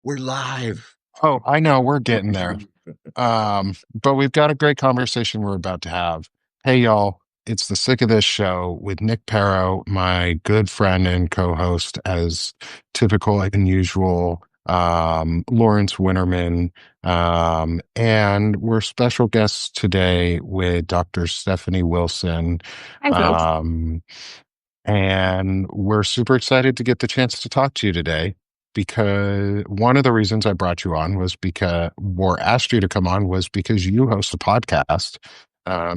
We're live. Oh, I know we're getting there. But we've got a great conversation we're about to have. Hey, y'all, it's the Sick of This Show with Nick Paro, my good friend and co-host, as typical and usual, Lawrence Winterman. And we're special guests today with Dr. Stephanie Wilson. Hi, folks. Um, and we're super excited to get the chance to talk to you today because one of the reasons I brought you on was because, or asked you to come on, was because you host a podcast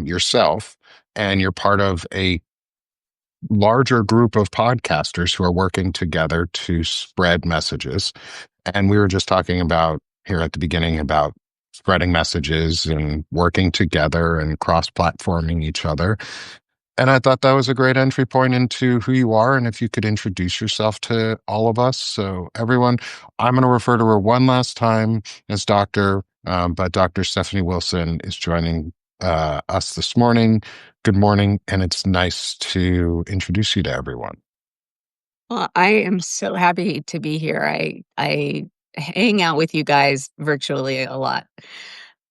yourself, and you're part of a larger group of podcasters who are working together to spread messages. And we were just talking about here at the beginning about spreading messages and working together and cross platforming each other. And I thought that was a great entry point into who you are and if you could introduce yourself to all of us. So, everyone, I'm going to refer to her one last time as Doctor, but Dr. Stephanie Wilson is joining us this morning. Good morning, and it's nice to introduce you to everyone. Well, I am so happy to be here. I hang out with you guys virtually a lot.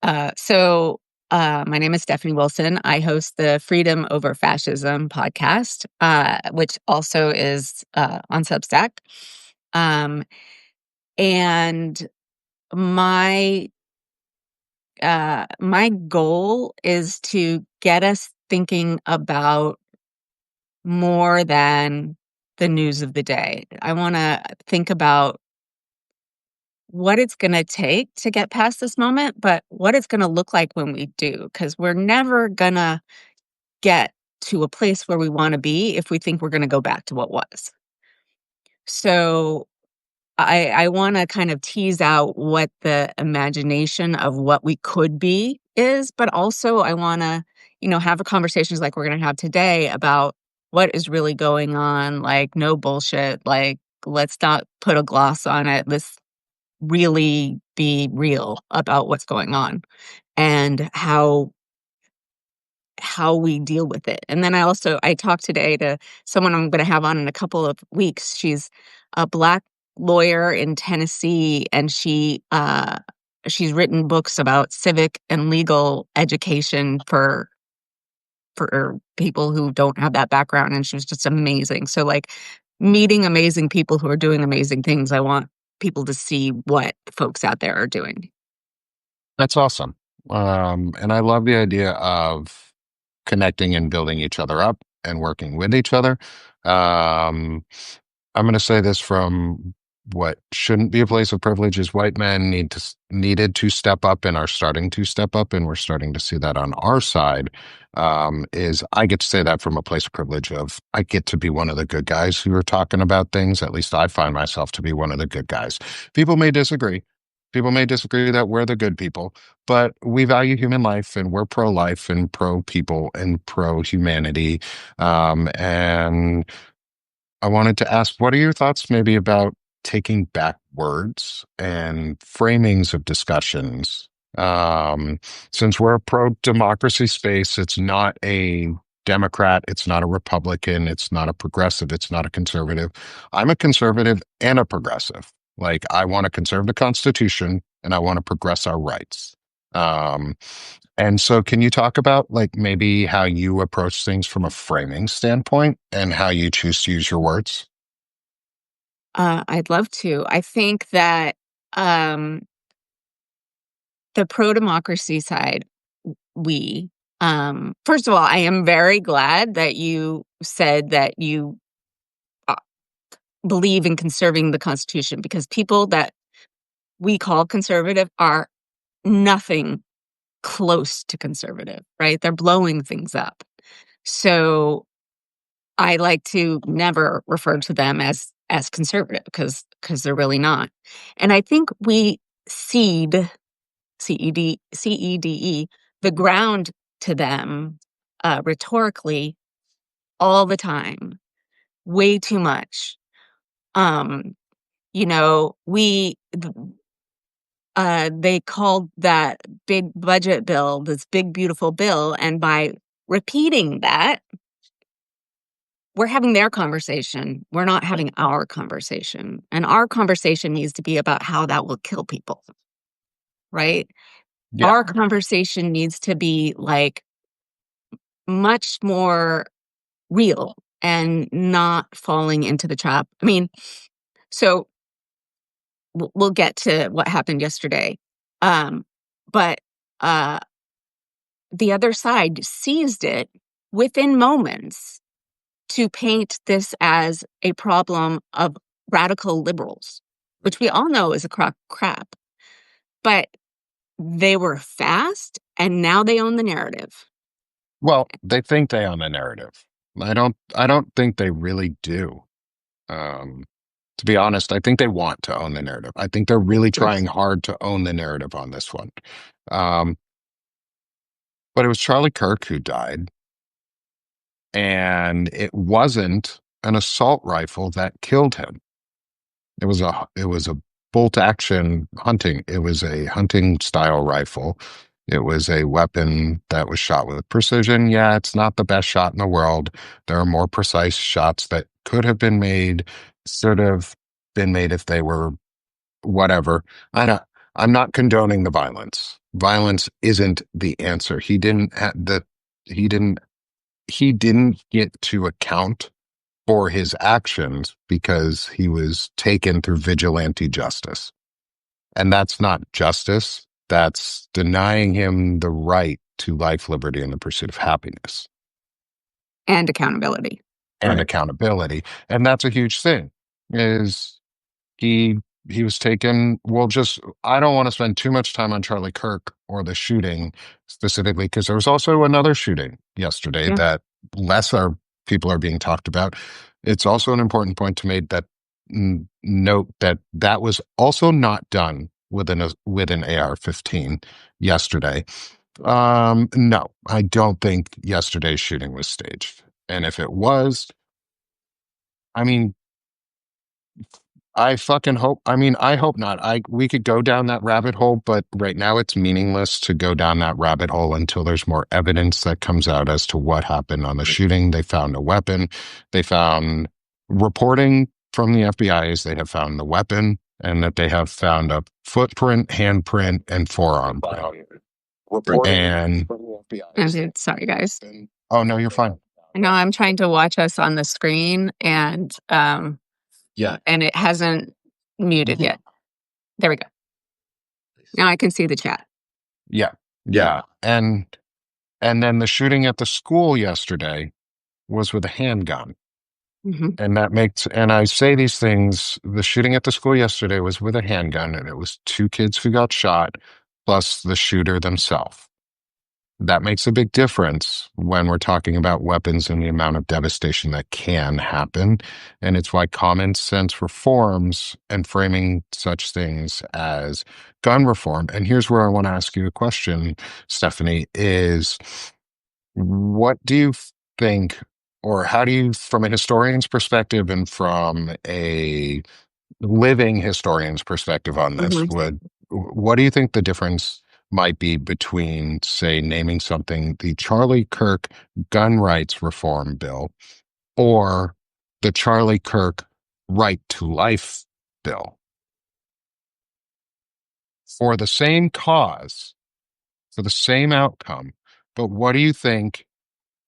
My name is Stephanie Wilson. I host the Freedom Over Fascism podcast, which also is on Substack. Um, and my my goal is to get us thinking about more than the news of the day. I want to think about what it's going to take to get past this moment, but what it's going to look like when we do, because we're never going to get to a place where we want to be if we think we're going to go back to what was. So I want to kind of tease out what the imagination of what we could be is, but also I want to, have conversations like we're going to have today about what is really going on, like no bullshit, like let's not put a gloss on it. Let's really be real about what's going on and how we deal with it. And then I talked today to someone I'm going to have on in a couple of weeks. She's a Black lawyer in Tennessee, and she's written books about civic and legal education for people who don't have that background, and she was just amazing. So, like, meeting amazing people who are doing amazing things, I want people to see what folks out there are doing. That's awesome. And I love the idea of connecting and building each other up and working with each other. Um, I'm going to say this from what shouldn't be a place of privilege is white men needed to step up and are starting to step up, and we're starting to see that on our side. Is I get to say that from a place of privilege of I get to be one of the good guys who are talking about things. At least I find myself to be one of the good guys. People may disagree. People may disagree that we're the good people, but we value human life and we're pro life and pro people and pro humanity. And I wanted to ask, what are your thoughts maybe about taking back words and framings of discussions? Um, since we're a pro-democracy space, it's not a Democrat, it's not a Republican, it's not a progressive, it's not a conservative. I'm a conservative and a progressive. Like, I want to conserve the Constitution and I want to progress our rights. Um, and so, can you talk about like maybe how you approach things from a framing standpoint and how you choose to use your words? I'd love to. I think that um, the pro-democracy side, we first of all, I am very glad that you said that you uh, believe in conserving the Constitution, because people that we call conservative are nothing close to conservative, right? They're blowing things up. So I like to never refer to them as conservative because they're really not. And I think we cede cede the ground to them rhetorically all the time, way too much. Um, we they called that big budget bill this big beautiful bill, and by repeating that, we're having their conversation. We're not having our conversation. And our conversation needs to be about how that will kill people, right? Yeah. Our conversation needs to be like much more real and not falling into the trap. I mean, so we'll get to what happened yesterday. But uh, the other side seized it within moments to paint this as a problem of radical liberals, which we all know is a crap. But they were fast, and now they own the narrative. Well, they think they own the narrative. I don't think they really do. Um, to be honest, I think they want to own the narrative. I think they're really trying hard to own the narrative on this one. Um, but it was Charlie Kirk who died, and it wasn't an assault rifle that killed him. It was a bolt action hunting. It was a hunting style rifle. It was a weapon that was shot with precision. Yeah, it's not the best shot in the world. There are more precise shots that could have been made, sort of been made if they were whatever. I don't, I'm not condoning the violence. Violence isn't the answer. He didn't he didn't get to account for his actions because he was taken through vigilante justice. And that's not justice. That's denying him the right to life, liberty, and the pursuit of happiness And accountability. and accountability. And that's a huge thing. Is he he was taken, well, just I don't want to spend too much time on Charlie Kirk or the shooting specifically, because there was also another shooting yesterday Yeah. that lesser people are being talked about. It's also an important point to make that note that that was also not done with an AR-15 yesterday. No, I don't think yesterday's shooting was staged. And if it was, I mean, I fucking hope. I mean, I hope not. We could go down that rabbit hole, but right now it's meaningless to go down that rabbit hole until there's more evidence that comes out as to what happened on the shooting. They found a weapon. They found reporting from the FBI is they have found the weapon and that they have found a footprint, handprint, and forearm print. And Sorry, guys. oh no, you're fine. I know I'm trying to watch us on the screen, and it hasn't muted yet. There we go. Now I can see the chat. Yeah, yeah, and then the shooting at the school yesterday was with a handgun. Mhm. And that makes, and I say these things, the shooting at the school yesterday was with a handgun, and it was two kids who got shot, plus the shooter themselves. That makes a big difference when we're talking about weapons and the amount of devastation that can happen. And it's why common sense reforms and framing such things as gun reform. And here's where I want to ask you a question, Stephanie, is what do you think, or how do you, from a historian's perspective and from a living historian's perspective on this, Mhm. what do you think the difference might be between, say, naming something the Charlie Kirk gun rights reform bill or the Charlie Kirk right to life bill for the same cause, for the same outcome? But what do you think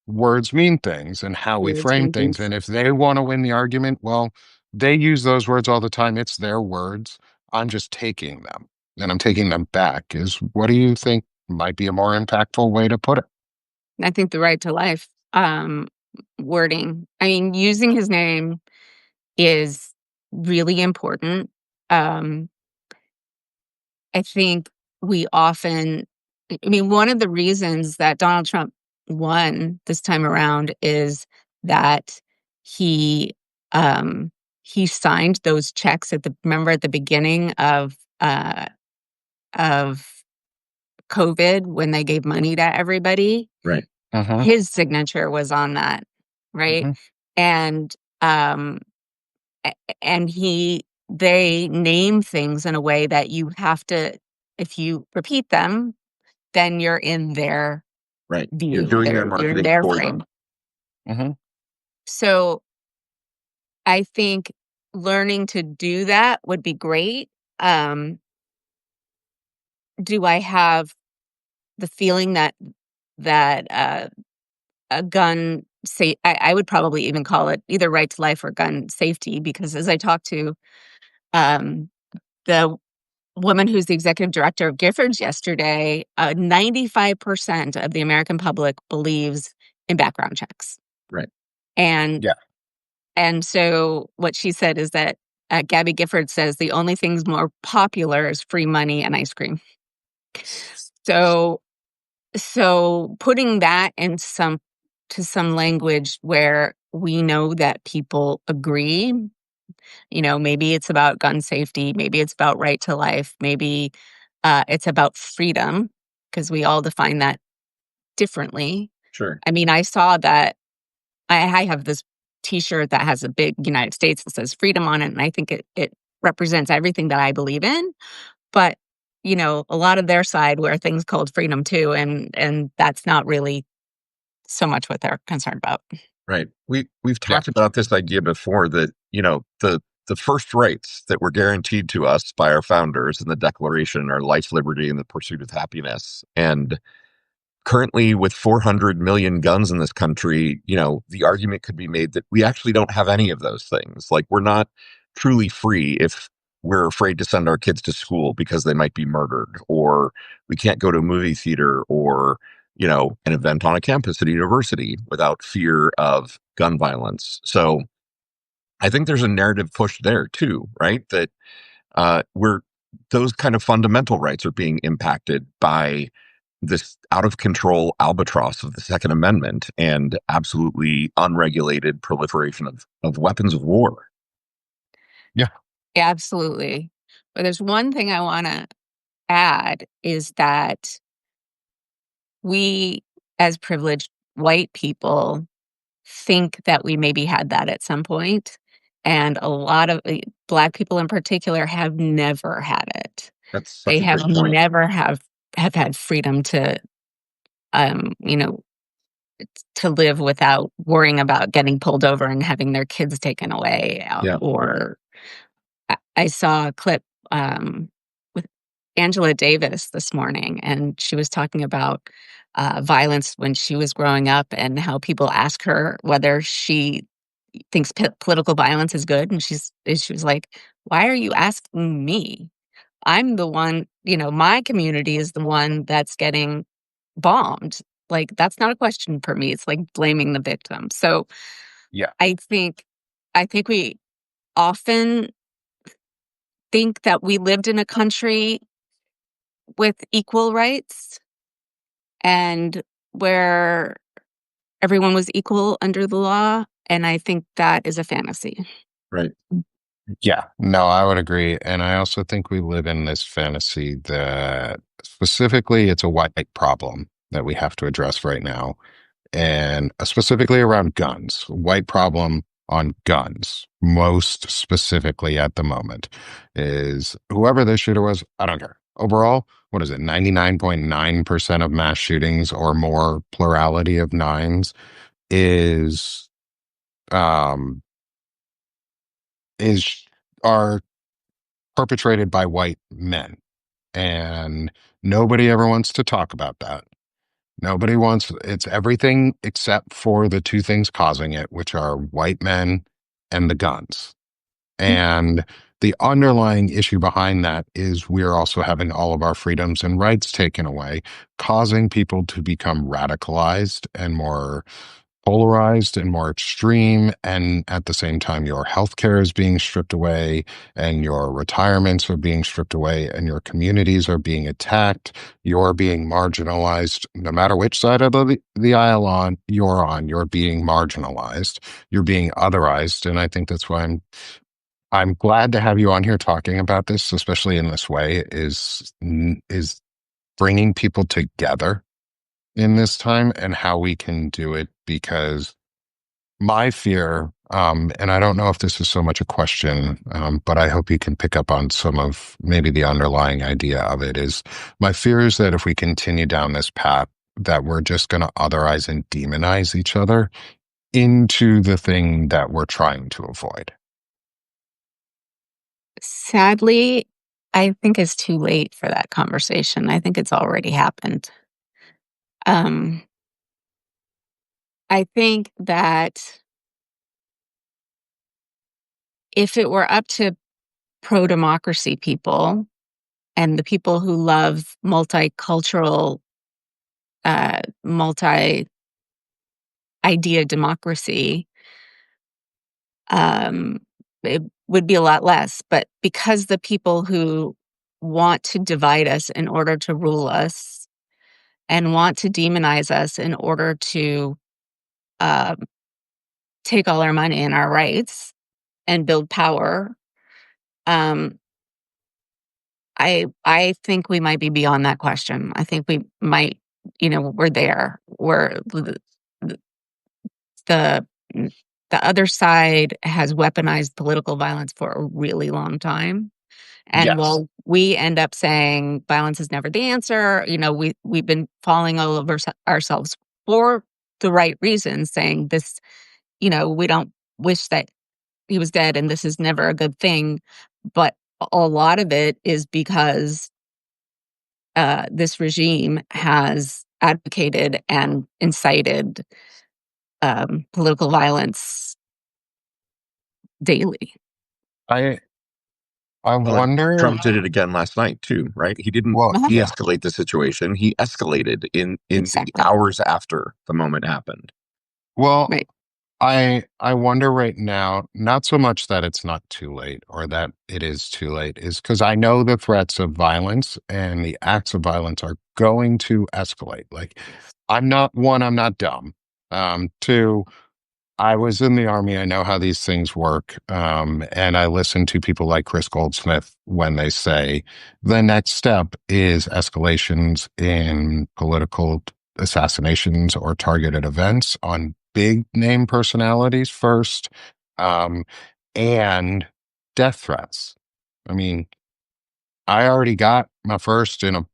words mean things and how we Words frame mean things? things. And if they want to win the argument, well, they use those words all the time. It's their words. I'm just taking them and I'm taking them back. Is what do you think might be a more impactful way to put it? I think the right to life wording. I mean, using his name is really important. Um, I think we often, I mean, one of the reasons that Donald Trump won this time around is that he he signed those checks remember at the beginning of COVID when they gave money to everybody. Uh-huh. His signature was on that, right? Hmm. And um and they name things in a way that you have to, if you repeat them, then you're in their view. You're in their frame. Hmm. So I think learning to do that would be great. Um, do I have the feeling that a gun I would probably even call it either right to life or gun safety, because as I talked to um, the woman who's the executive director of Giffords yesterday, 95% of the American public believes in background checks. Right. And Yeah. so what she said is that Gabby Gifford says the only things more popular is free money and ice cream. So putting that in some language where we know that people agree, maybe it's about gun safety, maybe it's about right to life, maybe it's about freedom, because we all define that differently. Sure. I mean, I saw that I have this T-shirt that has a big United States that says freedom on it, and I think it represents everything that I believe in. But a lot of their side wear things called freedom too, and that's not really so much what they're concerned about. Right. We've Yeah. talked about this idea before that, the first rights that were guaranteed to us by our founders in the Declaration are life, liberty, and the pursuit of happiness. And currently, with 400 million guns in this country, the argument could be made that we actually don't have any of those things. Like, we're not truly free if we're afraid to send our kids to school because they might be murdered, or we can't go to a movie theater or, an event on a campus at a university without fear of gun violence. So I think there's a narrative push there too, right? That we're those kind of fundamental rights are being impacted by this out of control albatross of the Second Amendment and absolutely unregulated proliferation of weapons of war. Yeah. Absolutely. But there's one thing I want to add is that we, as privileged white people, think that we maybe had that at some point, and a lot of Black people in particular have never had it. That's They such a have great point. never have had freedom to, um, you know, to live without worrying about getting pulled over and having their kids taken away, Yeah. or I saw a clip, with Angela Davis this morning, and she was talking about, violence when she was growing up and how people ask her whether she thinks political violence is good, and she was like, "Why are you asking me? I'm the one, my community is the one that's getting bombed. Like, that's not a question for me." It's like blaming the victim. So, Yeah. I think we often think that we lived in a country with equal rights and where everyone was equal under the law, and I think that is a fantasy. Right. Yeah, no, I would agree. And I also think we live in this fantasy that specifically it's a white problem that we have to address right now. And specifically around guns, white problem on guns, most specifically at the moment, is whoever the shooter was, I don't care. Overall, what is it? 99.9% of mass shootings or more, plurality of nines, is um is are perpetrated by white men. And nobody ever wants to talk about that. Nobody wants it's everything except for the two things causing it, which are white men and the guns. And the underlying issue behind that is we're also having all of our freedoms and rights taken away, causing people to become radicalized and more polarized and more extreme. And at the same time, your healthcare is being stripped away, and your retirements are being stripped away, and your communities are being attacked. You're being marginalized. No matter which side of the aisle you're being marginalized. You're being otherized. And I think that's why I'm glad to have you on here talking about this, especially in this way, is bringing people together in this time and how we can do it. Because my fear, and I don't know if this is so much a question, but I hope you can pick up on some of maybe the underlying idea of it, is my fear is that if we continue down this path, that we're just going to otherize and demonize each other into the thing that we're trying to avoid? Sadly, I think it's too late for that conversation. I think it's already happened. Um, I think that if it were up to pro democracy people and the people who love multicultural, multi idea democracy, um, it would be a lot less. But because the people who want to divide us in order to rule us and want to demonize us in order to uh, take all our money and our rights and build power, um, I think we might be beyond that question. I think we might, we're there. We're the the the other side has weaponized political violence for a really long time. And Yes. while we end up saying violence is never the answer, we've been falling all over ourselves for the right reasons, saying this, we don't wish that he was dead and this is never a good thing. But a lot of it is because this regime has advocated and incited political violence daily. I I Well, and wonder. Trump did it again last night too, right? He didn't Well, Uh-huh. yeah. de-escalate the situation. He escalated in the Exactly. hours after the moment happened. Well, Right. I wonder right now, not so much that it's not too late or that it is too late, is because I know the threats of violence and the acts of violence are going to escalate. Like, I'm not dumb. Two, I was in the army. I know how these things work. And I listen to people like Chris Goldsmith when they say the next step is escalations in political assassinations or targeted events on big name personalities first, um, and death threats. I mean, I already got my first in a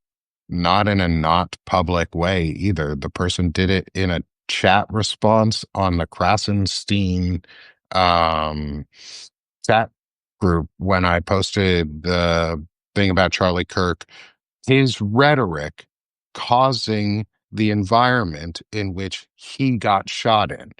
not in a not public way either. The person did it in a chat response on the Krasenstein um, chat group when I posted the thing about Charlie Kirk. His rhetoric causing the environment in which he got shot in.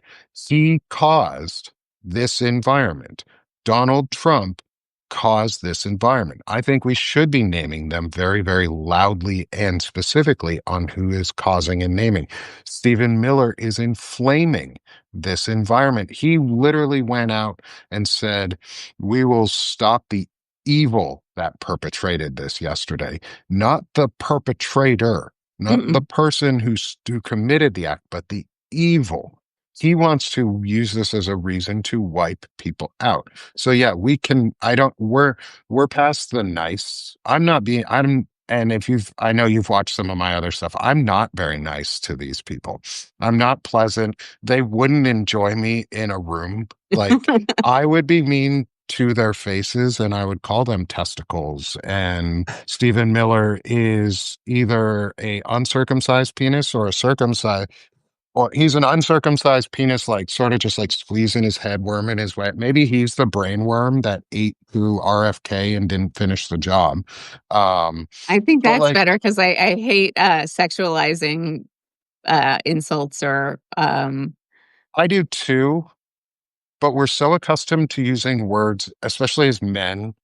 He caused this environment. Donald Trump caused this environment. I think we should be naming them very, very loudly and specifically on who is causing and naming. Stephen Miller is inflaming this environment. He literally went out and said, "We will stop the evil that perpetrated this yesterday, not the perpetrator, not the Mm-mm. person who committed the act, but the evil." He wants to use this as a reason to wipe people out. So yeah, we can. I don't. We're past the nice. I'm not being. I'm. And if I know you've watched some of my other stuff. I'm not very nice to these people. I'm not pleasant. They wouldn't enjoy me in a room. Like, I would be mean to their faces and I would call them testicles. And Stephen Miller is either a uncircumcised penis or a circumcised, or he's an uncircumcised penis, like sort of just like squeezing his head, worming his way. Maybe he's the brain worm that ate through RFK and didn't finish the job. Um, I think but that's like, better because I hate sexualizing insults or I do too, but we're so accustomed to using words, especially as men,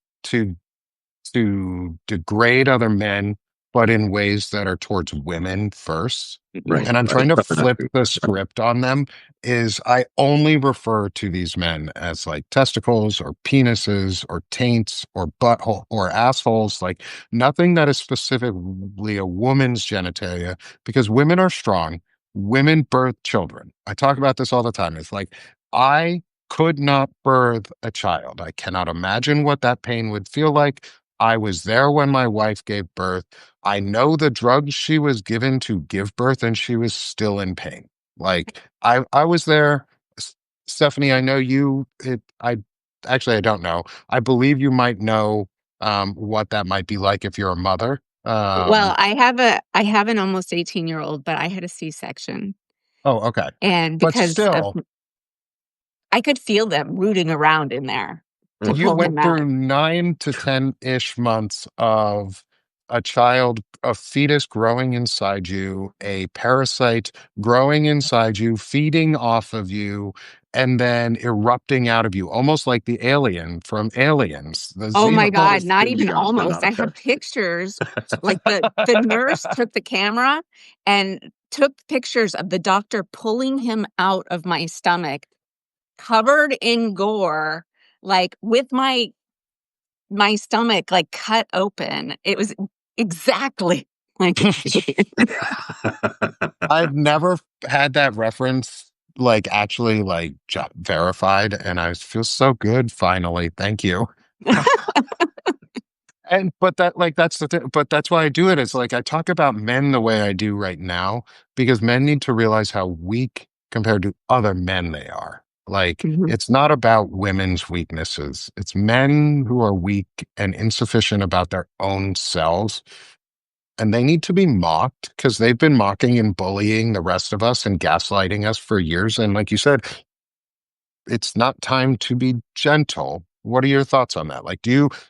to degrade other men, but in ways that are towards women first. Right, And I'm right. trying to flip Definitely. the script on them is I only refer to these men as like testicles or penises or taints or butthole or assholes, like nothing that is specifically a woman's genitalia, because women are strong. Women birth children. I talk about this all the time. It's like, I could not birth a child. I cannot imagine what that pain would feel like. I was there when my wife gave birth. I know the drugs she was given to give birth, and she was still in pain. Like, I was there. Stephanie, I know you. I actually I don't know. I believe you might know what that might be like if you're a mother. well, I have an almost 18-year-old, but I had a C-section. Oh, okay, And but because of still. I could feel them rooting around in there to You pull him went out. through 9 to 10-ish months of a child, a fetus growing inside you, a parasite growing inside you, feeding off of you, and then erupting out of you, almost like the alien from Aliens, the Oh my God, xenomorph. not Didn't even just run almost. out I of have text. pictures. Like the nurse took the camera and took pictures of the doctor pulling him out of my stomach, covered in gore, like with my stomach like cut open. It was exactly like I've never had that reference like actually like verified, and I feel so good finally. Thank you. And but that like that's the thing, but that's why I do it. It's like I talk about men the way I do right now because men need to realize how weak compared to other men they are. Like Mhm. it's not about women's weaknesses. It's men who are weak and insufficient about their own selves. And they need to be mocked because they've been mocking and bullying the rest of us and gaslighting us for years. And like you said, it's not time to be gentle. What are your thoughts on that? Like,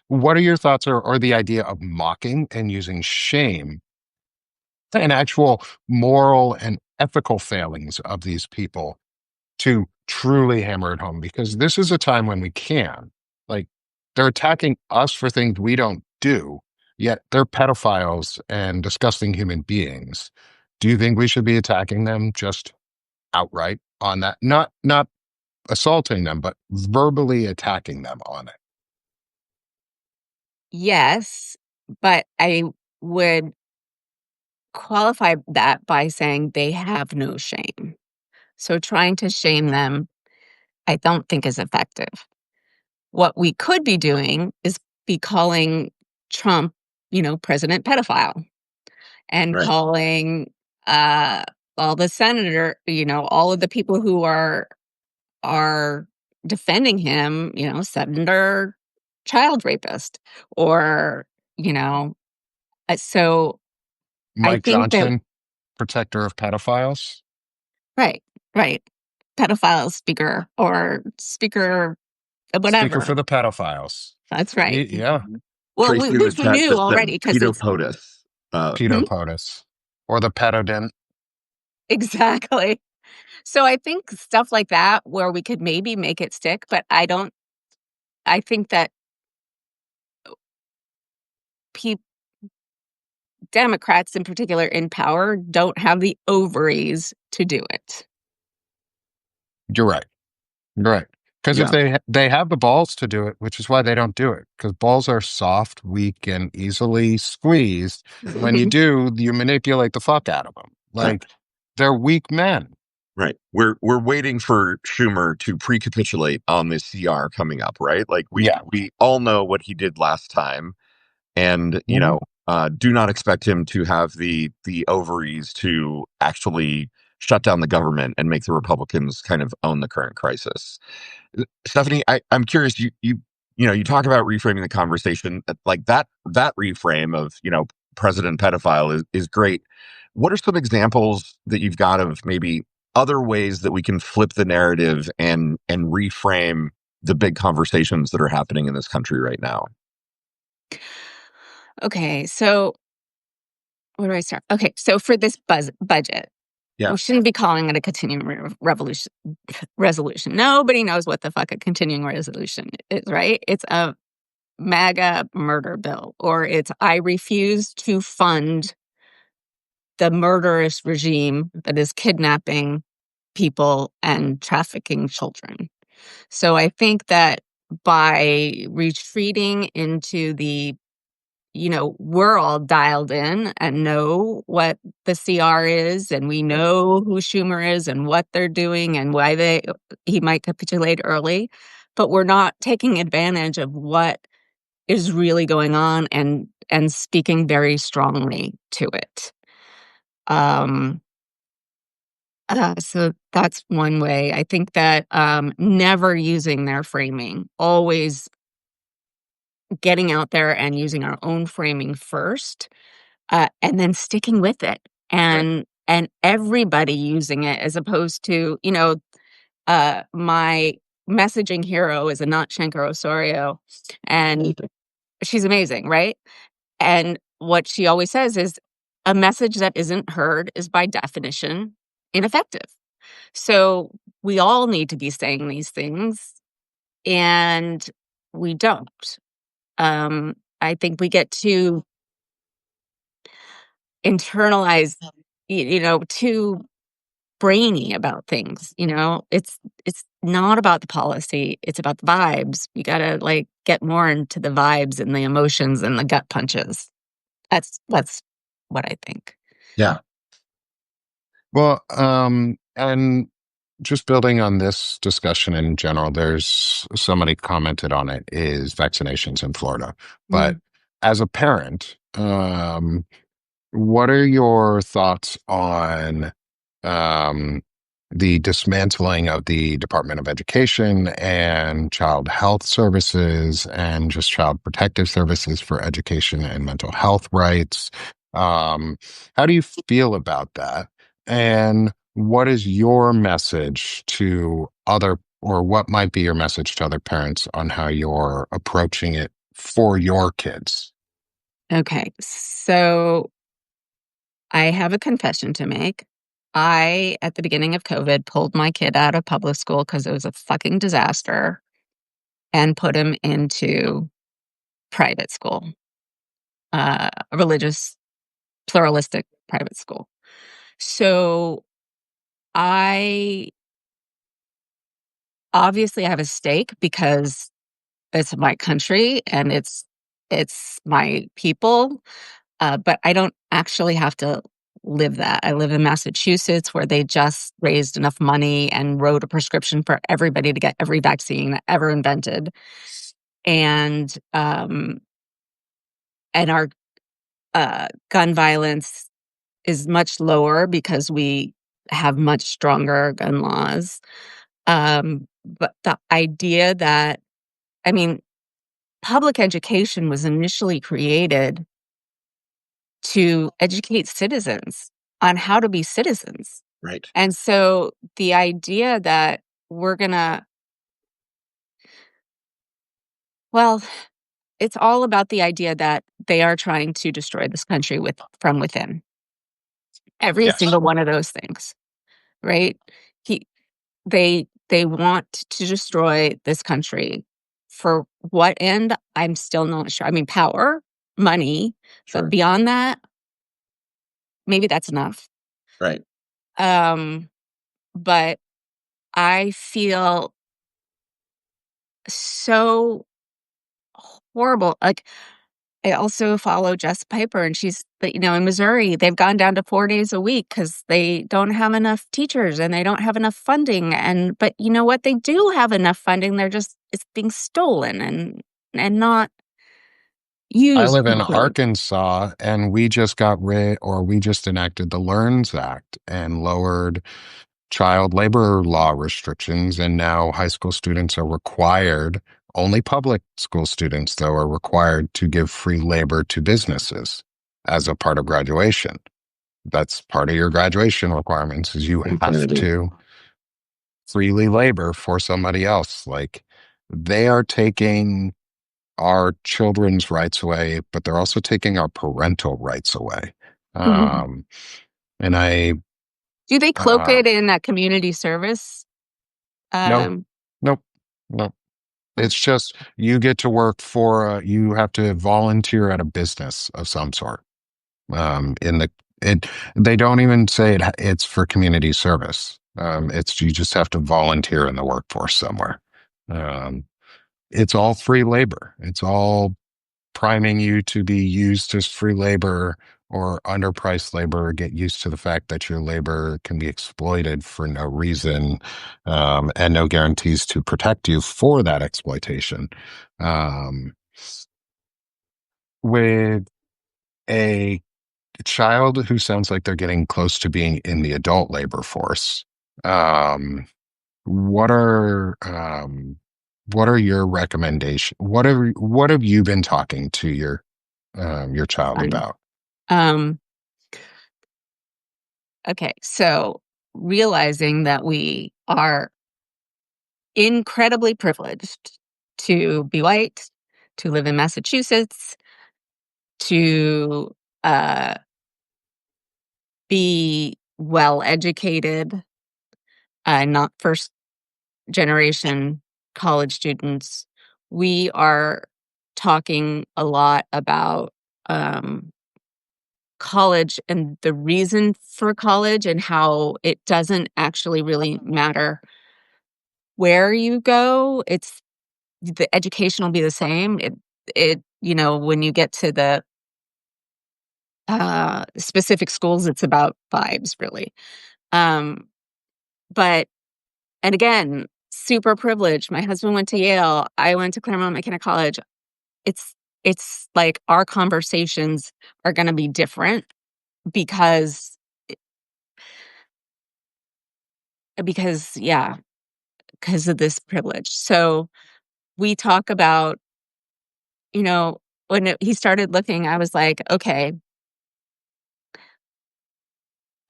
what are your thoughts or the idea of mocking and using shame and actual moral and ethical failings of these people to truly hammer it home? Because this is a time when we can. Like, they're attacking us for things we don't do, yet they're pedophiles and disgusting human beings. Do you think we should be attacking them just outright on that? Not assaulting them, but verbally attacking them on it. Yes, but I would qualify that by saying they have no shame. So trying to shame them, I don't think is effective. What we could be doing is be calling Trump, President pedophile and Right. calling uh all the all of the people who are defending him, senator child rapist or, you know, so I Mike think that Johnson, protector of pedophiles, right, right. Pedophile speaker or speaker, speaker whatever. for the pedophiles. That's right. Yeah, Well, Tracy in the which we chat knew just said already because pedo it's POTUS. hmm? pedo POTUS or the pedodent. Exactly. So I think stuff like that where we could maybe make it stick, but I think that peop Democrats in particular in power don't have the ovaries to do it. You're right. You're right. Because if Yeah. they have the balls to do it, which is why they don't do it, because balls are soft, weak, and easily squeezed. When you do, you manipulate the fuck out of them. Right. Like they're weak men. Right. We're waiting for Schumer to pre-capitulate on the CR coming up, right? Like Yeah. we all know what he did last time, and Mhm. do not expect him to have the ovaries to actually shut down the government and make the Republicans kind of own the current crisis. Stephanie, I'm curious. You talk about reframing the conversation, like that reframe of president pedophile is great. What are some examples that you've got of maybe other ways that we can flip the narrative and reframe the big conversations that are happening in this country right now? Okay, so where do I start? Okay, so for this budget, Yeah. we shouldn't be calling it a continuing revolution resolution. Nobody knows what the fuck a continuing resolution is, right? It's a MAGA murder bill, or it's I refuse to fund the murderous regime that is kidnapping people and trafficking children. So I think that by retreating into we're all dialed in and know what the CR is, and we know who Schumer is and what they're doing and why he might capitulate early, but we're not taking advantage of what is really going on and speaking very strongly to it. Um, so that's one way. I think that never using their framing, always getting out there and using our own framing first, and then sticking with it, Right. and everybody using it as opposed to my messaging hero is Anat Shankar-Osorio, and she's amazing, right? And what she always says is, a message that isn't heard is by definition ineffective. So we all need to be saying these things, and we don't. I think we get too internalized, too brainy about things. It's not about the policy, it's about the vibes. You gotta like get more into the vibes and the emotions and the gut punches. That's what I think. Yeah. Well, and just building on this discussion in general, there's somebody commented on it is vaccinations in Florida. But Mm. as a parent, what are your thoughts on um, the dismantling of the Department of Education and child health services and just child protective services for education and mental health rights? Um, how do you feel about that? And what is your message to other, or what might be your message to other parents on how you're approaching it for your kids? Okay, so I have a confession to make. I, at the beginning of COVID, pulled my kid out of public school because it was a fucking disaster and put him into private school, a religious, pluralistic private school. So I obviously have a stake because it's my country and it's my people, but I don't actually have to live that. I live in Massachusetts where they just raised enough money and wrote a prescription for everybody to get every vaccine ever invented. And our gun violence is much lower because we have much stronger gun laws. But the idea that, I mean, public education was initially created to educate citizens on how to be citizens. Right. And so the idea that we're gonna, well, it's all about the idea that they are trying to destroy this country from within. Every Yes. single one of those things, right? He they want to destroy this country. For what end? I'm still not sure. I mean, power, money, Sure. but beyond that, maybe that's enough. Right. Um, but I feel so horrible. Like, I also follow Jess Piper, and but in Missouri, they've gone down to 4 days a week because they don't have enough teachers and they don't have enough funding. But you know what? They do have enough funding. It's being stolen and not I used live in properly. Arkansas, and we just enacted the LEARNS Act and lowered child labor law restrictions. And now high school students are required, only public school students, though, are required to give free labor to businesses as a part of graduation. That's part of your graduation requirements is you have Insanity. to freely labor for somebody else. Like they are taking our children's rights away, but they're also taking our parental rights away. Mhm. Um, and I, Do they cloak uh, it in that community service? no, Um, nope, nope. It's just you get to work you have to volunteer at a business of some sort. In the, it, they don't even say it's for community service. You just have to volunteer in the workforce somewhere. Um, it's all free labor. It's all priming you to be used as free labor or underpriced labor, get used to the fact that your labor can be exploited for no reason, and no guarantees to protect you for that exploitation. Um, with a child who sounds like they're getting close to being in the adult labor force, um, what are your recommendations? What have you been talking to your child fine. about? Um, okay, so realizing that we are incredibly privileged to be white, to live in Massachusetts, to be well educated, not first generation college students. We are talking a lot about um, college and the reason for college and how it doesn't actually really matter where you go. It's the education will be the same. When you get to the specific schools, it's about vibes, really. Um, but and again, super privileged. My husband went to Yale. I went to Claremont McKenna College. It's it's like our conversations are going to be different because yeah, because of this privilege. So we talk about, he started looking, I was like, okay,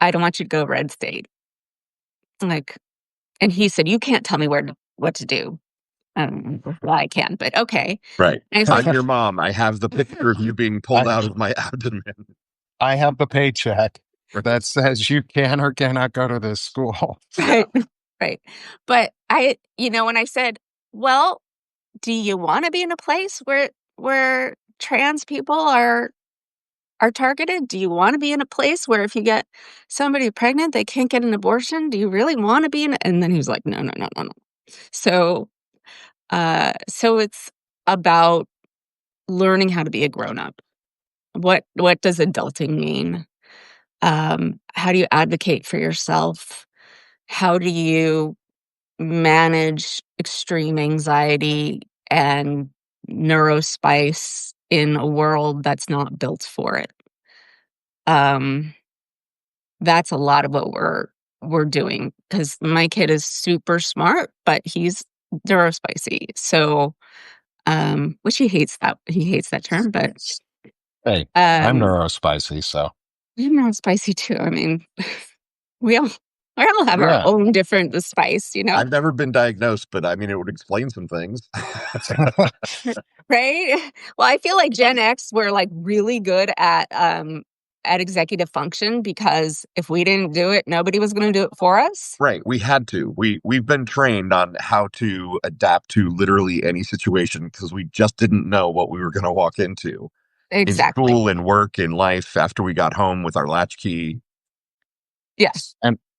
I don't want you to go red state. Like, and he said, you can't tell me what to do. Well, I can, but okay. Right. And I was I'm like, your mom. I have the picture of you being pulled I out of my abdomen. I have the paycheck that says you can or cannot go to this school. Yeah. right, right. But when I said, well, do you want to be in a place where trans people are targeted? Do you want to be in a place where if you get somebody pregnant, they can't get an abortion? Do you really want to be in? And then he was like, no, no, no, no, no. So, so it's about learning how to be a grown up. What does adulting mean? How do you advocate for yourself? How do you manage extreme anxiety and neurospice in a world that's not built for it? Um, that's a lot of what we're doing because my kid is super smart, but he's neurospicy. So, which he hates that term, but Hey, I'm um, neurospicy, so you're neurospicy too. I mean, we all we all have our yeah. own different spice, I've never been diagnosed, but I mean, it would explain some things. right? Well, I feel like Gen X were like really good at executive function because if we didn't do it, nobody was going to do it for us. Right. We had to. We've been trained on how to adapt to literally any situation because we just didn't know what we were going to walk into in Exactly. school, in work, in life after we got home with our latchkey. Yes.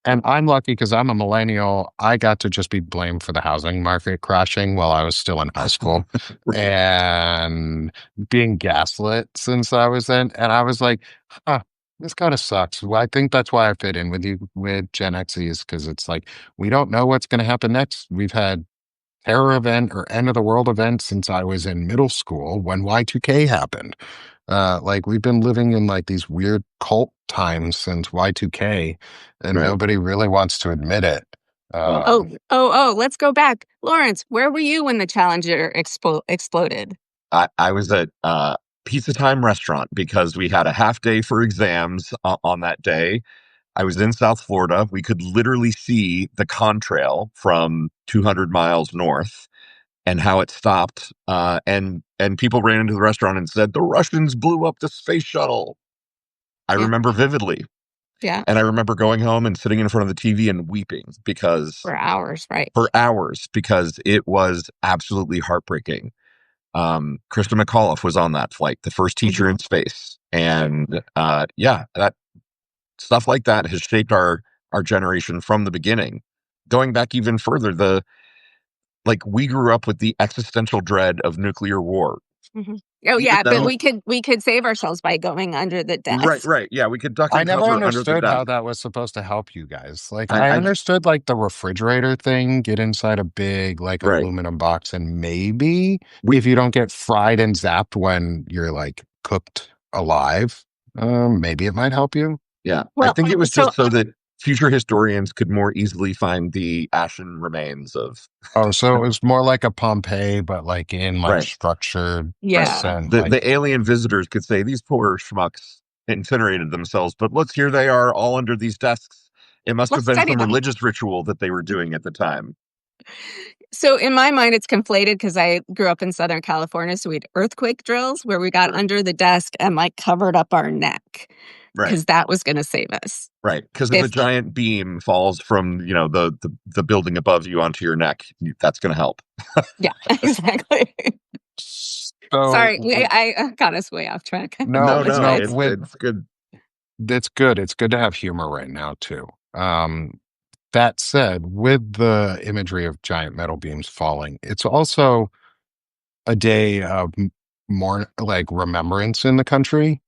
And I'm lucky because I'm a millennial. I got to just be blamed for the housing market crashing while I was still in high school Right. and being gaslit since I was in. And I was like, huh, this kind of sucks. Well, I think that's why I fit in with you with Gen Xers because it's like we don't know what's going to happen next. We've had terror event or end of the world event since I was in middle school when Y2K happened. Like we've been living in like these weird cult times since Y2K, and Right. nobody really wants to admit it. Well, Oh, oh, let's go back. Lawrence, where were you when the Challenger exploded? I was at Pizza Time restaurant because we had a half day for exams on that day. I was in South Florida. We could literally see the contrail from 200 miles north and how it stopped. And people ran into the restaurant and said, the Russians blew up the space shuttle. I Yeah. remember vividly. Yeah. And I remember going home and sitting in front of the TV and weeping For hours, right. for hours because it was absolutely heartbreaking. Krista McAuliffe was on that flight, the first teacher Mhm. in space. And yeah, that stuff like that has shaped our generation from the beginning. Going back even further, we grew up with the existential dread of nuclear war. Mhm. Oh, Even yeah, but though we could save ourselves by going under the right, desk. right. Yeah, we could duck I and never cover under the understood desk. how that was supposed to help you guys. Like I, I I understood like the refrigerator thing, get inside a big like right. aluminum box, and maybe We if you don't get fried and zapped when you're like cooked alive, maybe it might help you. yeah. I Well, think it was so just so that future historians could more easily find the ashen remains of Oh, so it was more like a Pompeii, but like in like right. structured Right. yeah. percent. The Like, the alien visitors could say these poor schmucks incinerated themselves, but look, here they are all under these desks. It must have Let's been study some them. religious ritual that they were doing at the time. So in my mind, it's conflated because I grew up in Southern California, so we had earthquake drills where we got under the desk and like covered up our neck Right. because that was going to save us. Right. Because if a If giant beam falls from, the building above you onto your neck, that's going to help. yeah, exactly. So Sorry, I got us way off track. no, No, no, Apologize. it's good. it's good. It's good to have humor right now too. That said, with the imagery of giant metal beams falling, it's also a day of more like remembrance in the country,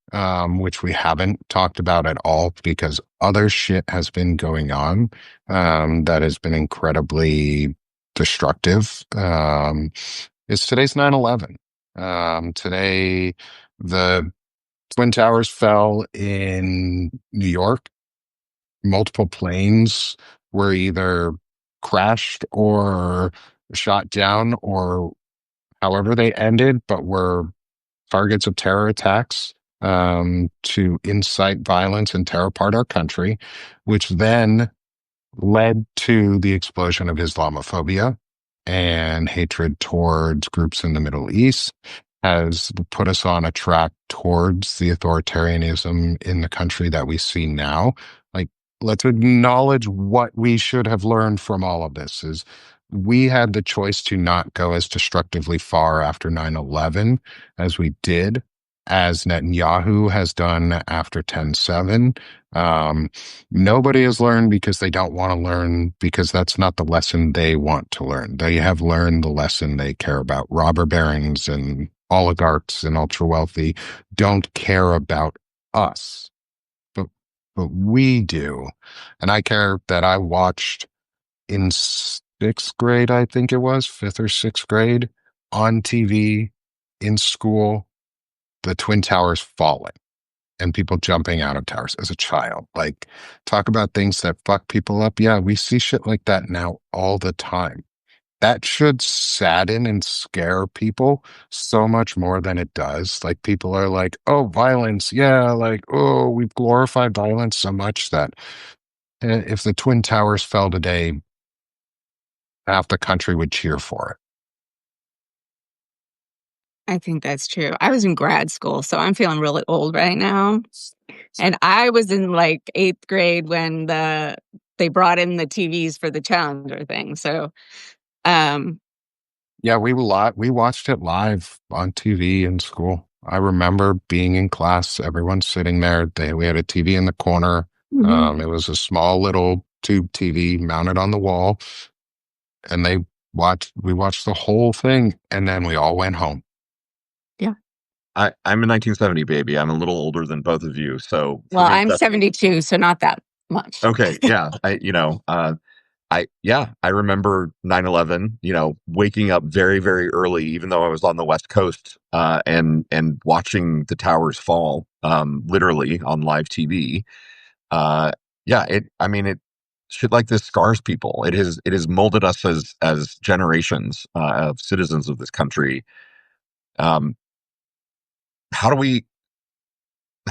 which we haven't talked about at all because other shit has been going on that has been incredibly destructive. Is today's 9/11. Today, the Twin Towers fell in New York. Multiple planes were either crashed or shot down or however they ended, but were targets of terror attacks to incite violence and tear apart our country, which then led to the explosion of Islamophobia and hatred towards groups in the Middle East, has put us on a track towards the authoritarianism in the country that we see now. Like, let's acknowledge what we should have learned from all of this is we had the choice to not go as destructively far after 9/11 as we did, as Netanyahu has done after 10/7. Nobody has learned because they don't want to learn because that's not the lesson they want to learn. They have learned the lesson they care about. Robber barons and oligarchs and ultra wealthy don't care about us, but we do. And I care that I watched in sixth grade, I think it was, fifth or sixth grade, on TV in school, the Twin Towers falling and people jumping out of towers as a child. Like, talk about things that fuck people up. Yeah, we see shit like that now all the time. That should sadden and scare people so much more than it does. Like, people are like, oh, violence. Yeah, like, oh, we've glorified violence so much that if the Twin Towers fell today, half the country would cheer for it. I think that's true. I was in grad school, so I'm feeling really old right now. And I was in like eighth grade when they brought in the TVs for the Challenger thing. So um Yeah, we watched it live on TV in school. I remember being in class, everyone sitting there. We had a TV in the corner. mhm, It was a small little tube TV mounted on the wall, and we watched the whole thing, and then we all went home. yeah. I'm a 1970 baby. I'm a little older than both of you, so for Well, me, I'm that's 72, so not that much. okay. Yeah, I remember 9/11. Waking up very, very early, even though I was on the West Coast, and watching the towers fall, literally on live TV. Yeah, it shit like this scars people. It has molded us as generations of citizens of this country. Um, how do we?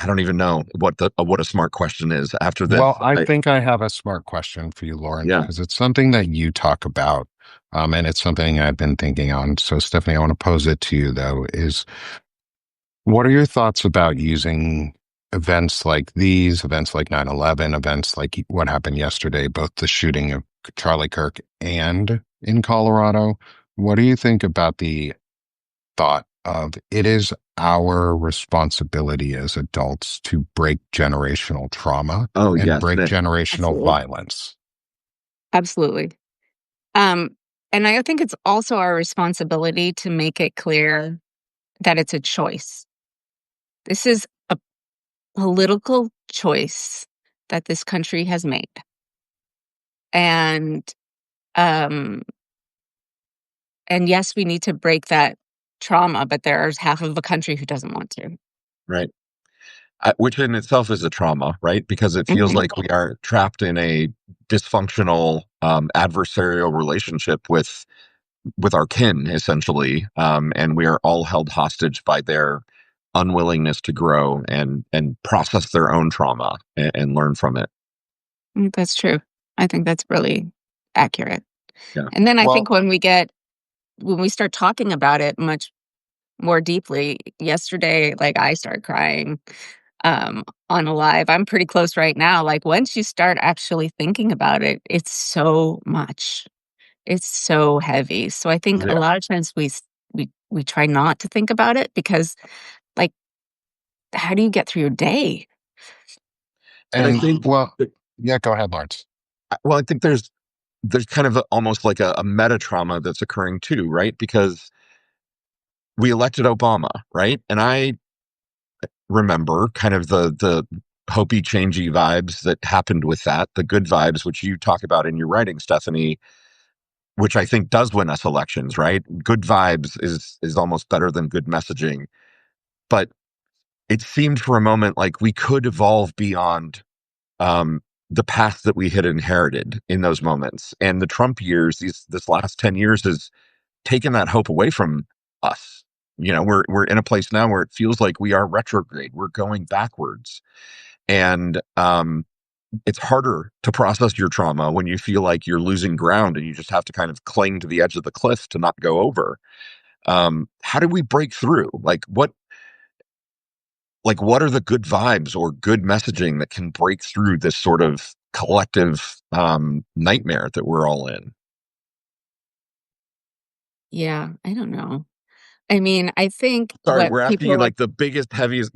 I don't even know what a smart question is after this. Well, I think I have a smart question for you, Lawrence, Yeah. because it's something that you talk about, and it's something I've been thinking on. So, Stephanie, I want to pose it to you, though, is what are your thoughts about using events like these, events like 9/11, events like what happened yesterday, both the shooting of Charlie Kirk and in Colorado? What do you think about the thought of it is our responsibility as adults to break generational trauma Oh and yes, break Nick. generational Absolutely. violence? Absolutely. Um, and I think it's also our responsibility to make it clear that it's a choice. This is a political choice that this country has made. And um and yes, we need to break that trauma, but there's half of the country who doesn't want to. Right. Which in itself is a trauma, right? Because it feels Mhm. like we are trapped in a dysfunctional, adversarial relationship with our kin, essentially, and we are all held hostage by their unwillingness to grow and process their own trauma and learn from it. That's true. I think that's really accurate. Yeah. And then I Well, think when we start talking about it much more deeply, yesterday, like, I started crying, on a live. I'm pretty close right now. Like, once you start actually thinking about it, it's so much. It's so heavy. So I think a Yeah. lot of times we try not to think about it because, like, how do you get through your day? And I and think well, that, yeah, go ahead, Lawrence. well, I think there's kind of almost like a meta trauma that's occurring too, right? Because we elected Obama, right? And I remember kind of the hopey changey vibes that happened with that, the good vibes, which you talk about in your writing, Stephanie, which I think does win us elections, right? Good vibes is almost better than good messaging. But it seemed for a moment like we could evolve beyond um, the path that we had inherited in those moments. And the Trump years, this last 10 years has taken that hope away from us. You know, we're in a place now where it feels like we are retrograde. We're going backwards. And it's harder to process your trauma when you feel like you're losing ground and you just have to kind of cling to the edge of the cliff to not go over. How do we break through? What are the good vibes or good messaging that can break through this sort of collective nightmare that we're all in? Yeah, I don't know. I mean, I think Sorry, what we're asking you people like like the biggest, heaviest,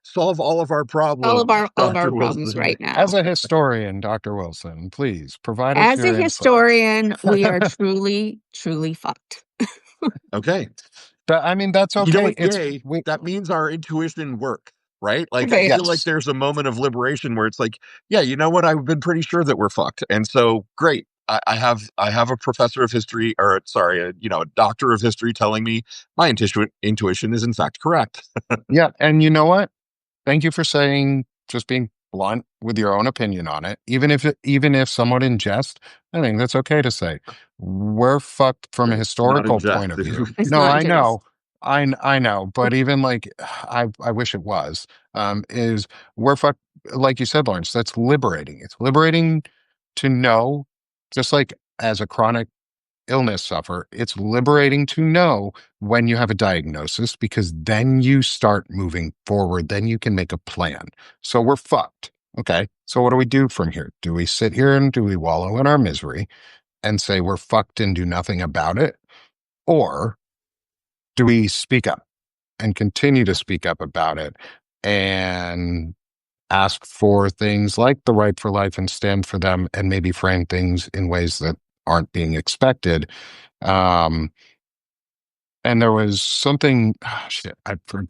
solve all of our problems, all of our Dr. problems Wilson. right now. As a historian, Dr. Wilson, please provide us As a your insights. historian, we are truly, truly fucked. Okay. But I mean, that's You know okay. what? Yay. That means our intuition worked, right? Like, I Right. feel like Yes. there's a moment of liberation where it's like, yeah, you know what? I've been pretty sure that we're fucked. And so great. I have a professor of history, or sorry, a doctor of history telling me my intuition is in fact correct. Yeah. And you know what? Thank you for saying, just being blunt with your own opinion on it. Even if somewhat in jest, I think that's okay to say. We're fucked from a Right. Not in historical jest. point of view. It's No, not I just know. I know, but even like I wish it was, is we're fucked, like you said, Lawrence, that's liberating. It's liberating to know, just like as a chronic illness suffer, it's liberating to know when you have a diagnosis because then you start moving forward. Then you can make a plan. So we're fucked. Okay. So what do we do from here? Do we sit here and do we wallow in our misery and say we're fucked and do nothing about it? Or do we speak up and continue to speak up about it and ask for things like the right for life and stand for them and maybe frame things in ways that aren't being expected? Um, And there was something, shit, damn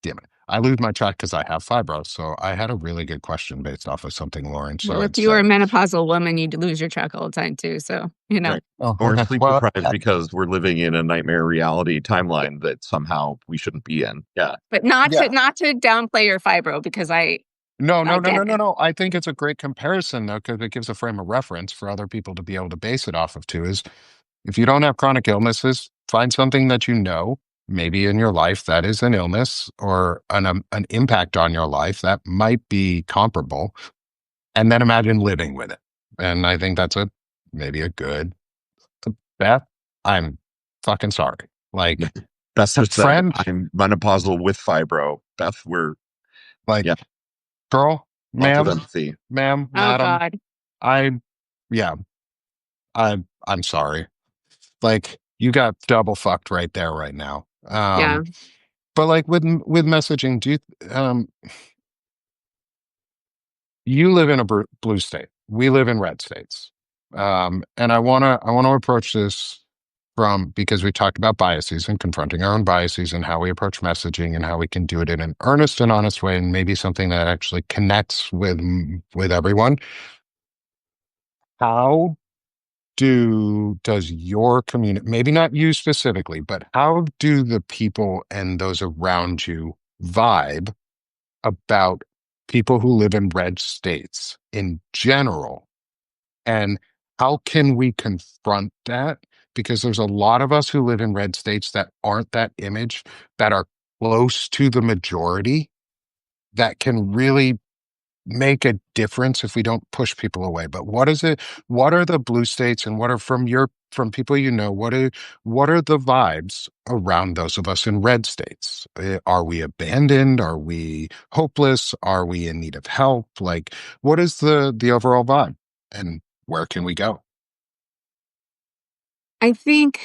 it. I lose my track because I have fibro. So I had a really good question based off of something Lawrence well, if had you were a said. menopausal woman, you'd lose your track all the time too. So, Right. Oh, Or okay. sleep Well, deprived because we're living in a nightmare reality timeline that somehow we shouldn't be in. Yeah. but not to yeah. not to downplay your fibro because No, no, I no, get no, no, it. no. I think it's a great comparison though, because it gives a frame of reference for other people to be able to base it off of too. Is if you don't have chronic illnesses, find something that you know, maybe in your life that is an illness or an impact on your life that might be comparable, and then imagine living with it. And I think that's a maybe a good Beth. I'm fucking sorry. Like Beth just said, friend, I'm menopausal with fibro. Beth, like yeah, girl, lots of ma'am, empathy. ma'am, Oh madam. God. I yeah, I'm sorry. Like you got double fucked right there, right now. Yeah. But like with messaging, do you you live in a blue state. We live in red states. And I wanna approach this from because we talked about biases and confronting our own biases and how we approach messaging and how we can do it in an earnest and honest way and maybe something that actually connects with everyone. How does your community, maybe not you specifically, but how do the people and those around you vibe about people who live in red states in general? And how can we confront that? Because there's a lot of us who live in red states that aren't that image, that are close to the majority, that can really make a difference if we don't push people away. But what is it? What are the blue states, and what are from people you know? What are the vibes around those of us in red states? Are we abandoned? Are we hopeless? Are we in need of help? Like, what is the overall vibe, and where can we go? I think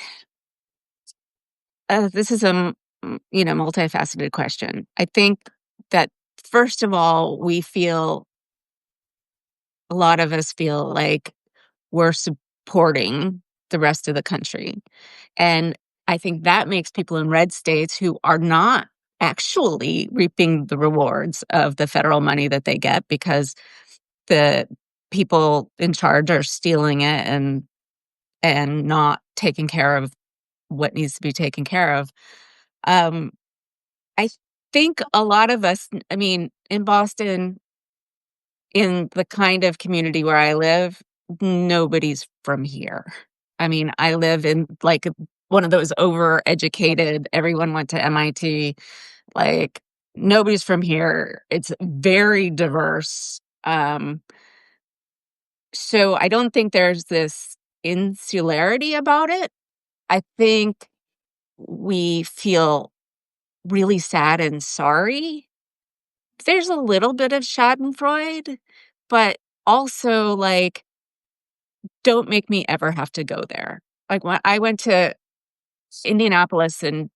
this is multifaceted question. I think that first of all, a lot of us feel like we're supporting the rest of the country. And I think that makes people in red states who are not actually reaping the rewards of the federal money that they get because the people in charge are stealing it and not taking care of what needs to be taken care of. Um, I think a lot of us, I mean, in Boston, in the kind of community where I live, nobody's from here. I mean, I live in like one of those overeducated, everyone went to MIT, like nobody's from here. It's very diverse. So I don't think there's this insularity about it. I think we feel really sad and sorry. There's a little bit of schadenfreude, but also, like, don't make me ever have to go there. Like, when I went to Indianapolis a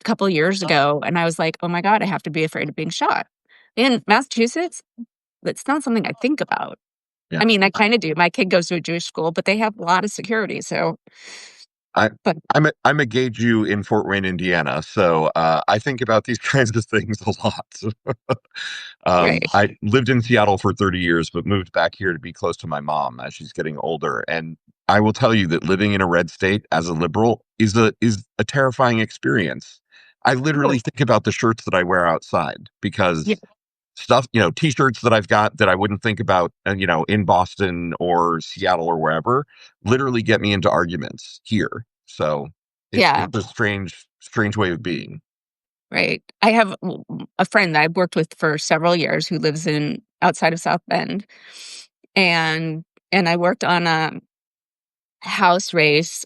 couple years ago, and I was like, "Oh my god, I have to be afraid of being shot." In Massachusetts, that's not something I think about. Yeah. I mean, I kinda do. My kid goes to a Jewish school, but they have a lot of security, so I but I'm a gay Jew in Fort Wayne, Indiana, so I think about these kinds of things a lot. right. I lived in Seattle for 30 years, but moved back here to be close to my mom as she's getting older. And I will tell you that living in a red state as a liberal is a terrifying experience. I Oh, literally think about the shirts that I wear outside yeah, because stuff, t-shirts that I've got that I wouldn't think about, in Boston or Seattle or wherever, literally get me into arguments here. So yeah, it's a strange way of being. right. I have a friend that I've worked with for several years who lives in outside of South Bend, and I worked on a house race,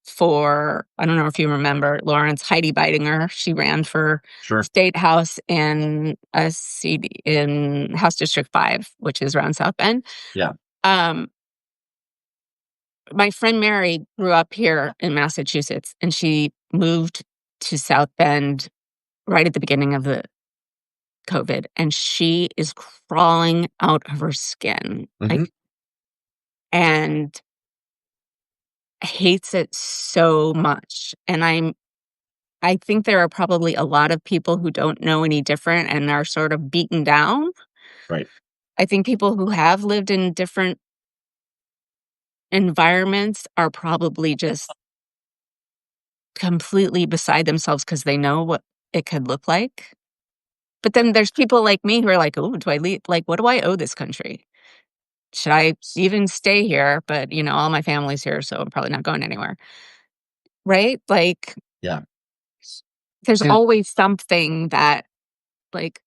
for I don't know if you remember Lawrence, Heidi Beidinger. She ran for Sure. state house in a CD in House District 5, which is around South Bend. Yeah. Um, my friend Mary grew up here in Massachusetts, and she moved to South Bend right at the beginning of the COVID, and she is crawling out of her skin, Hmm. like, and hates it so much. And I think there are probably a lot of people who don't know any different and are sort of beaten down. Right. I think people who have lived in different environments are probably just completely beside themselves because they know what it could look like. But then there's people like me who are like, "Oh, do I leave? Like, what do I owe this country? Should I even stay here?" But, all my family's here, so I'm probably not going anywhere. Right? Like, Yeah. there's And always something that, like,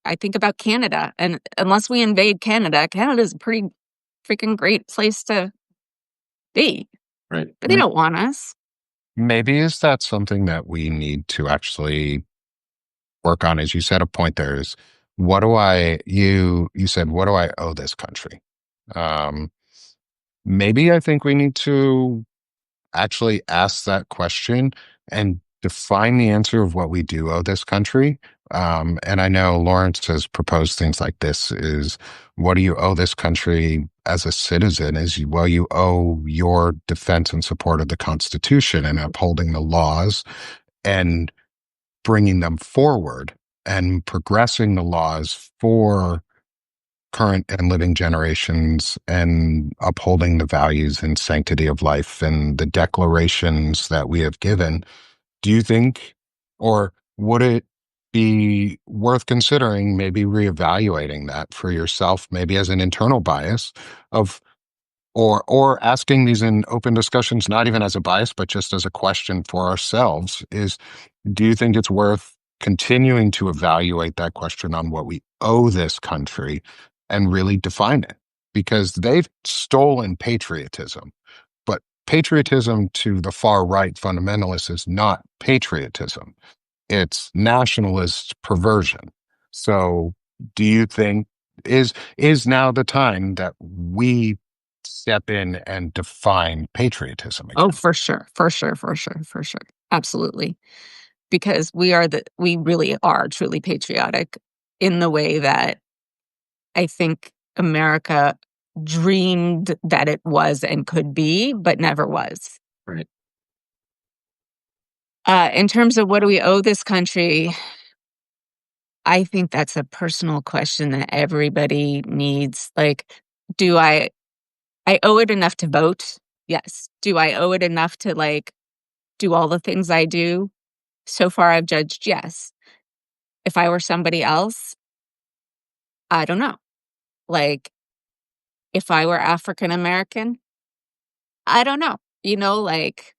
I think about Canada, and unless we invade Canada, Canada's a pretty freaking great place to be, Right. but they don't want us. maybe is that something that we need to actually work on? As you said, a point there is, what do I you said, what do I owe this country? Um, maybe I think we need to actually ask that question and define the answer of what we do owe this country. And I know Lawrence has proposed things like this: is what do you owe this country as a citizen? Well, you owe your defense and support of the Constitution and upholding the laws and bringing them forward and progressing the laws for current and living generations and upholding the values and sanctity of life and the declarations that we have given. Do you think, or would it be worth considering maybe reevaluating that for yourself, maybe as an internal bias of, or asking these in open discussions, not even as a bias, but just as a question for ourselves is, do you think it's worth continuing to evaluate that question on what we owe this country and really define it, because they've stolen patriotism. But patriotism to the far right fundamentalists is not patriotism, it's nationalist perversion. So do you think is now the time that we step in and define patriotism Oh, again? for sure, for sure, for sure, for sure. Absolutely. Because we really are truly patriotic in the way that I think America dreamed that it was and could be, but never was. Right. In terms of what do we owe this country, I think that's a personal question that everybody needs. Like, do I owe it enough to vote? Yes. Do I owe it enough to like do all the things I do? So far I've judged yes. If I were somebody else, I don't know. Like if I were African American, I don't know. Like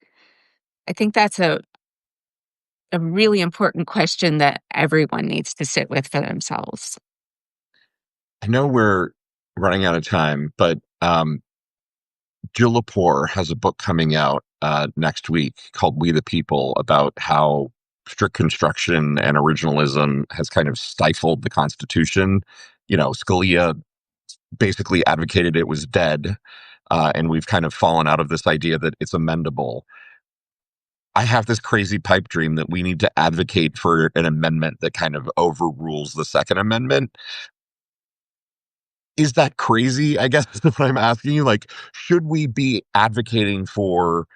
I think that's a really important question that everyone needs to sit with for themselves. I know we're running out of time, but Jill Lepore has a book coming out next week called We the People about how strict construction and originalism has kind of stifled the Constitution. Scalia basically advocated it was dead, and we've kind of fallen out of this idea that it's amendable. I have this crazy pipe dream that we need to advocate for an amendment that kind of overrules the Second Amendment. Is that crazy? I guess is what I'm asking you. Like, should we be advocating for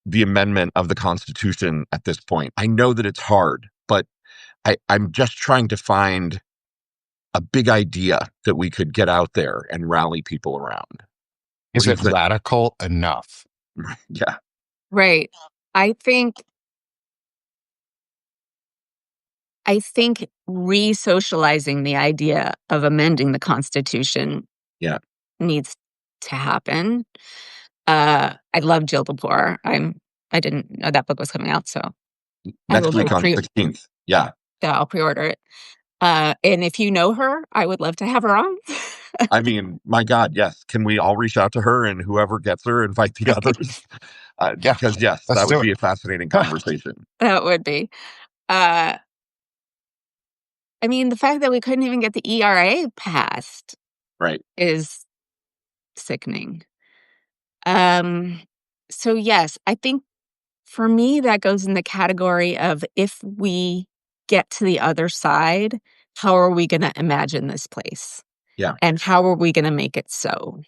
the amendment of the Constitution at this point? I know that it's hard, but I'm just trying to find a big idea that we could get out there and rally people around. What Is do you it think? radical enough? Yeah, Right. I think I think re-socializing the idea of amending the Constitution yeah. needs to happen. I love Jill Lepore. I didn't know that book was coming out, so I will Next go week on the 16th. Yeah. yeah, I'll pre-order it. And if you know her, I would love to have her on. I mean, my God, yes. Can we all reach out to her and whoever gets her, invite the others? Yeah, Because, yes, let's that would do it. be a fascinating conversation. That would be. Uh, I mean, the fact that we couldn't even get the ERA passed Right. is sickening. Um, so yes, I think for me that goes in the category of if we get to the other side, how are we going to imagine this place? Yeah. And how are we going to make it so?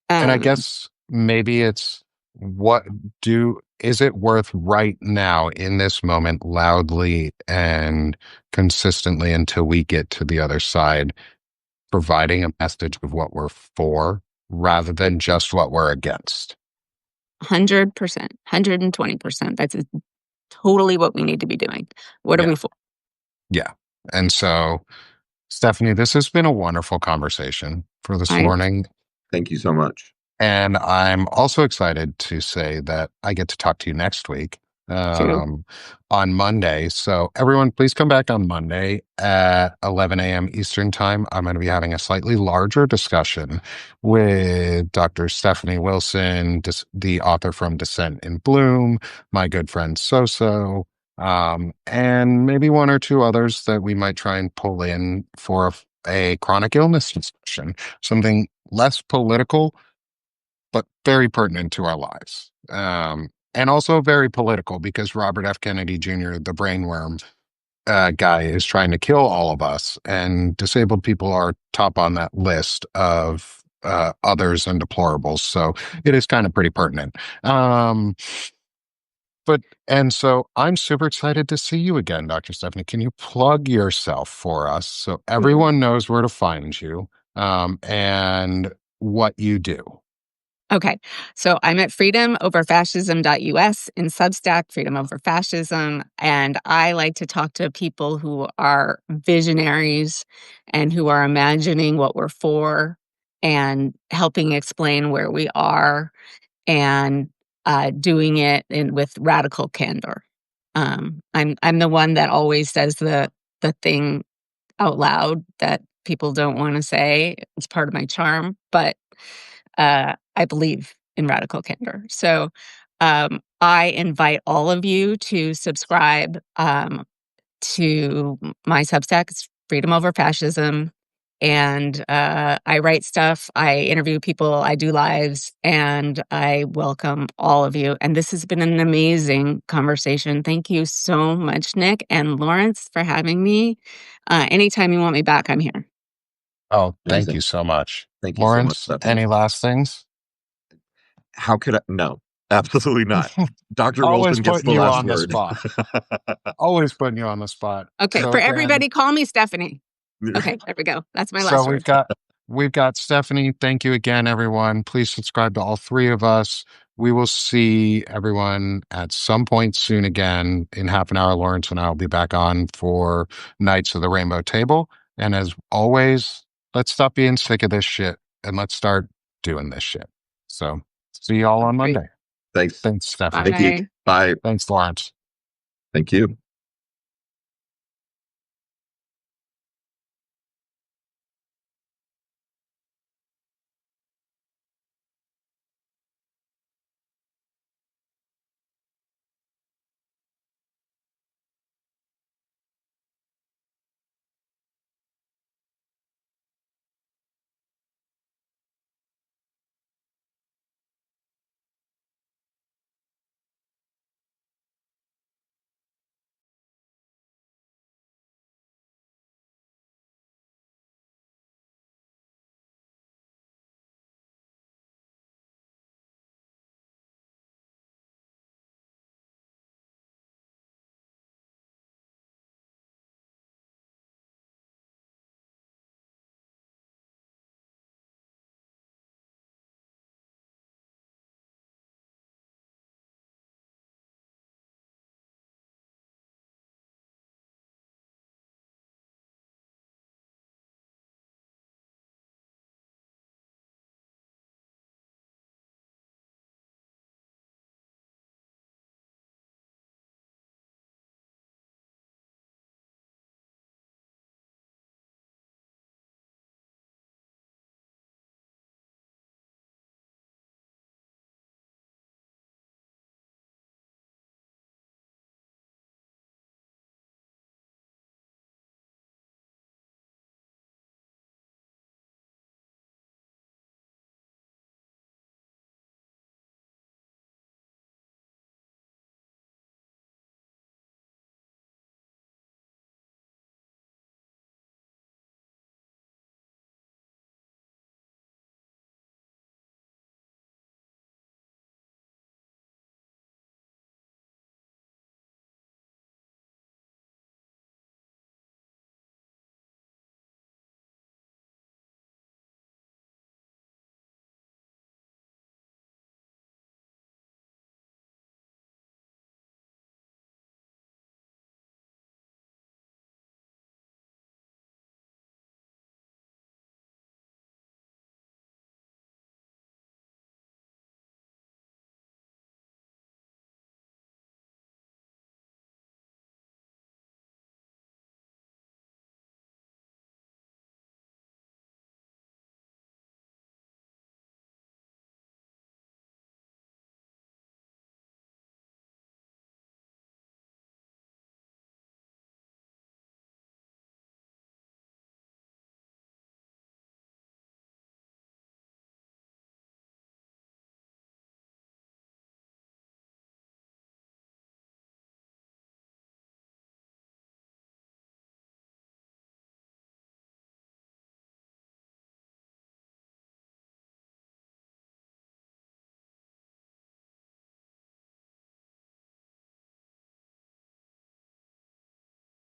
And I Um, guess maybe it's what is it worth right now in this moment loudly and consistently until we get to the other side, providing a message of what we're for rather than just what we're against? 100%, 120%. That's totally what we need to be doing. What are Yeah. we for? Yeah. And so, Stephanie, this has been a wonderful conversation for this I morning. Thank you so much. And I'm also excited to say that I get to talk to you next week too. on Monday. So, everyone, please come back on Monday at 11 a.m. Eastern Time. I'm going to be having a slightly larger discussion with Dr. Stephanie Wilson, the author from Descent in Bloom, my good friend Soso, and maybe one or two others that we might try and pull in for a chronic illness discussion, something less political but very pertinent to our lives. And also very political because Robert F. Kennedy Jr., the brainworm guy, is trying to kill all of us, and disabled people are top on that list of others and deplorables. So it is kind of pretty pertinent. And so I'm super excited to see you again, Dr. Stephanie. Can you plug yourself for us so everyone knows where to find you and what you do? Okay. So I'm at freedomoverfascism.us in Substack, Freedom Over Fascism. And I like to talk to people who are visionaries and who are imagining what we're for and helping explain where we are and doing it with radical candor. I'm the one that always says the thing out loud that people don't want to say. It's part of my charm, but I believe in radical candor. So I invite all of you to subscribe to my Substack. It's Freedom Over Fascism. And I write stuff, I interview people, I do lives, and I welcome all of you. And this has been an amazing conversation. Thank you so much, Nick and Lawrence, for having me. Anytime you want me back, I'm here. Oh, thank you Amazing. so much. Thank you so much, Lawrence, Stephanie. any last things? How could I? No, absolutely not. Dr. Always Wilson gets putting the you last on the word. spot. Always putting you on the spot. Okay, So for again, everybody, call me Stephanie. Okay, there we go. That's my so last word. we've got Stephanie. Thank you again, everyone. Please subscribe to all three of us. We will see everyone at some point soon again. In half an hour, Lawrence and I will be back on for Knights of the Rainbow Table. And as always, let's stop being sick of this shit and let's start doing this shit. So see you all on Great. Monday. Thanks. Thanks, Stephanie. Thank you. Bye. Bye. Thanks, Lawrence. Thank you.